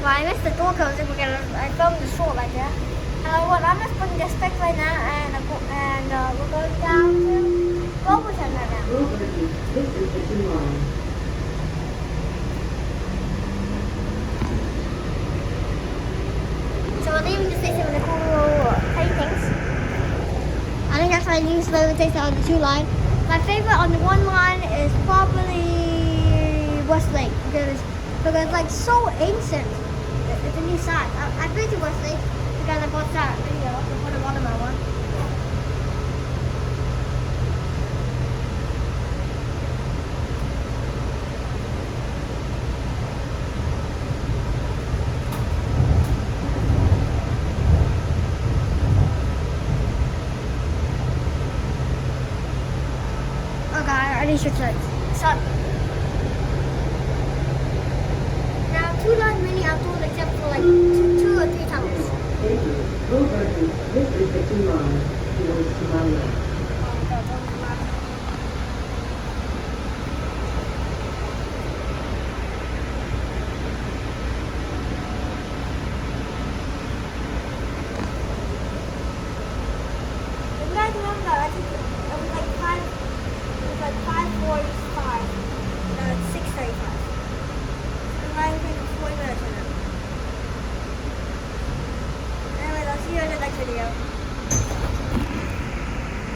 Well, I missed the door closing because I filmed the short right there. Well, I'm just putting the stick right now, and we're going down to Wilburton right now. This is the 2 line. So we're leaving the station with the cool little paintings. I think that's my least favorite station on the 2 line. My favorite on the 1 line is probably Westlake because it's like so ancient. It's a new side. I've been to Westlake because I bought that video before the Watermelon one.